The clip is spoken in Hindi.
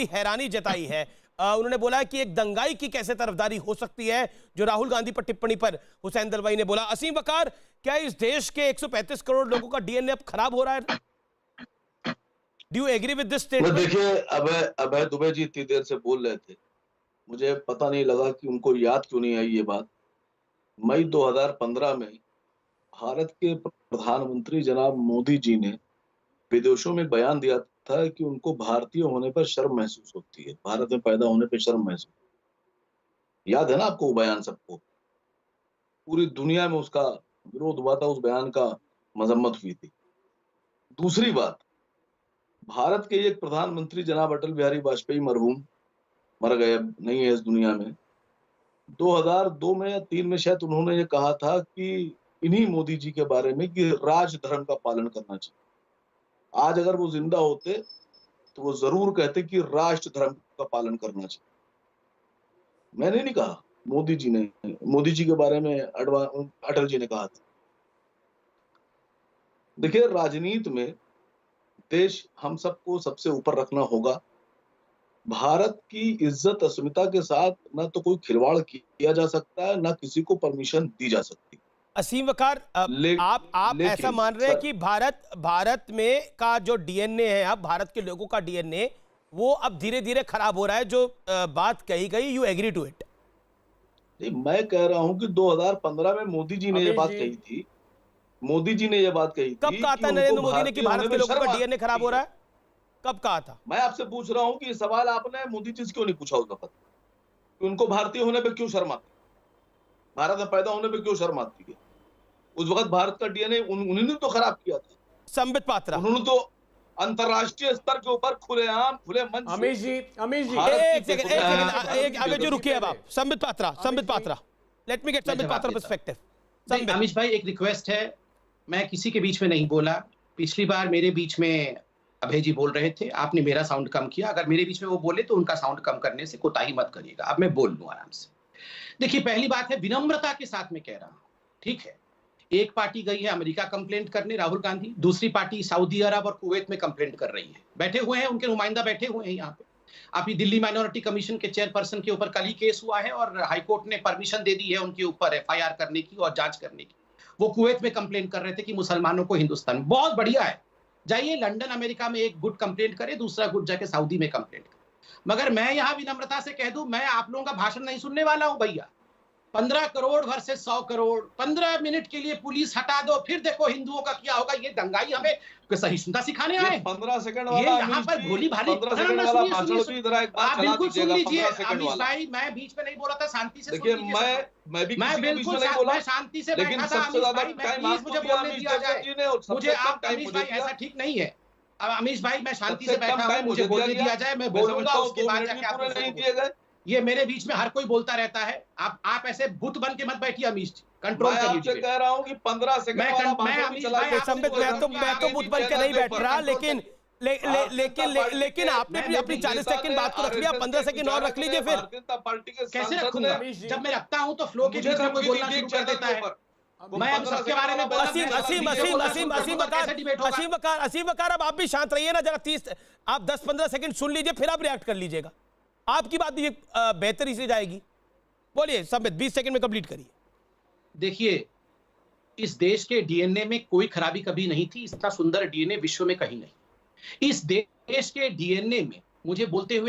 हैरानी जताई है। उन्होंने बोला कि एक दंगाई की कैसे तरफदारी हो सकती है, जो राहुल गांधी पर टिप्पणी पर हुसैन दलवाई ने बोला। असीम वकार, क्या इस देश के 135 करोड़ लोगों का डीएनए अब खराब हो रहा है? Do you agree with this statement? देखिए, अभय दुबे जी इतनी देर से बोल रहे थे, मुझे पता नहीं लगा कि उनको याद क्यों नहीं आई ये बात। मई 2015 में भारत के प्रधानमंत्री जनाब मोदी जी ने विदेशों में बयान दिया था कि उनको भारतीय होने पर शर्म महसूस होती है, भारत में पैदा होने पर शर्म महसूस। याद है ना आपको वो बयान सबको? पूरी दुनिया में उसका विरोध हुआ था, उस बयान का मजम्मत हुई थी। दूसरी बात, भारत के एक प्रधानमंत्री जनाब अटल बिहारी वाजपेयी मरहूम मर गए, अब नहीं है इस दुनिया में। 2002 में या 3 में शायद उन्होंने ये कहा था कि इन्हीं मोदी जी के बारे में कि राज धर्म का पालन करना चाहिए। आज अगर वो जिंदा होते तो वो जरूर कहते कि राष्ट्र धर्म का पालन करना चाहिए। मैंने नहीं कहा, मोदी जी ने, मोदी जी के बारे में अटल जी ने कहा था। देखिए, राजनीति में देश हम सबको सबसे ऊपर रखना होगा। भारत की इज्जत अस्मिता के साथ ना तो कोई खिलवाड़ किया जा सकता है, ना किसी को परमिशन दी जा सकती। असीम वकार, आप ऐसा मान रहे हैं कि भारत में का जो डीएनए है, अब भारत के लोगों का डीएनए वो अब धीरे धीरे खराब हो रहा है, जो बात कही गई, यू एग्री टू इट? नहीं, मैं कह रहा हूं कि 2015 में मोदी जी ने ये बात कही थी। मोदी जी ने ये बात कही थी। कब कहा था नरेंद्र मोदी ने कि भारत के लोगों का डीएनए खराब हो रहा है? कब कहा था? मैं आपसे पूछ रहा हूं कि ये सवाल आपने मोदी जी से क्यों नहीं पूछा उस वक्त? उनको भारतीय होने पे क्यों शर्म आती, भारत में पैदा होने पे क्यों शर्म आती है? उस वक्त भारत का डीएनए उन्होंने तो खराब किया था। संबित पात्रा, उन्होंने तो अंतरराष्ट्रीय स्तर के ऊपर खुलेआम खुले मंच। अमीश जी एक सेकंड, अबे जो रुकिए अब आप। Sambit Patra, let me gate Sambit Patra perspective. Amish भाई, एक रिक्वेस्ट है, मैं किसी के बीच में नहीं बोला। पिछली बार मेरे बीच में अभय जी बोल रहे थे, आपने मेरा साउंड कम किया। अगर मेरे बीच में वो बोले तो उनका साउंड कम करने से कोताही मत करिएगा। अब मैं बोल लूं आराम से। देखिए, पहली बात है, विनम्रता के साथ में कह रहा हूं, ठीक है, एक पार्टी गई है अमेरिका कंप्लेंट करने, राहुल गांधी, दूसरी पार्टी सऊदी अरब और कुवैत में कंप्लेंट कर रही है। बैठे हुए हैं, उनके नुमाइंदा बैठे हुए हैं यहाँ पे। अभी दिल्ली माइनॉरिटी कमीशन के चेयरपर्सन के ऊपर कल ही केस हुआ है और हाईकोर्ट ने परमिशन दे दी है उनके ऊपर एफआईआर करने की और जांच करने की। वो कुवैत में कंप्लेंट कर रहे थे कि मुसलमानों को हिंदुस्तान, बहुत बढ़िया है, जाइए लंदन अमेरिका में एक गुट कंप्लेंट करे, दूसरा गुट जाके सऊदी में कंप्लेंट करे। मगर मैं यहां विनम्रता से कह दूं, मैं आप लोगों का भाषण नहीं सुनने वाला हूं भैया। 15 करोड़ वर्सेस 100 करोड़, 15 मिनट के लिए पुलिस हटा दो, फिर देखो हिंदुओं का क्या होगा। ये दंगाई हमें सहिष्णुता सिखाने आए। 15 सेकंड ये यहाँ पर भोली भाली आप बिल्कुल सुन लीजिए अमीश भाई, मैं बीच में नहीं बोला था, शांति से देखिए, मैं बिल्कुल शांति से बैठा था। अमीश भाई, प्लीज मुझे बोलने दिया जाए। मुझे आप अमीश भाई, ऐसा ठीक नहीं है। अब अमीश भाई, मैं शांति से बैठा हूं, मुझे बोलने दिया जाए, मैं बोलूंगा, उसके बाद जाके आप नहीं दिए गए। ये मेरे बीच में हर कोई बोलता रहता है। आप ऐसे भूत बन के मत बैठिए अमीश जी, कंट्रोल करिए। मैं कह रहा हूं कि 15 सेकंड मैं तो भूत बन के नहीं बैठ रहा, लेकिन आपने भी अपनी 40 सेकंड बात को रख लिया, 15 सेकंड और रख लीजिए। फिर कैसे रखूंगा? जब मैं रखता हूं तो फ्लो के बीच में कोई बोलना शुरू कर देता है। मैं अब सबके बारे में असीम वकार, अब आप भी शांत रहिए ना जरा। आप 10-15 सेकंड सुन लीजिए, फिर आप रिएक्ट कर लीजिएगा। आपकी बात भी बेहतरी से जाएगी। बोलिए संबित, 20 सेकंड में कंप्लीट करिए। देखिए, इस देश के डीएनए में कोई खराबी कभी नहीं थी। इतना सुंदर डीएनए विश्व में कहीं नहीं। इस देश के डीएनए में मुझे बोलते हुए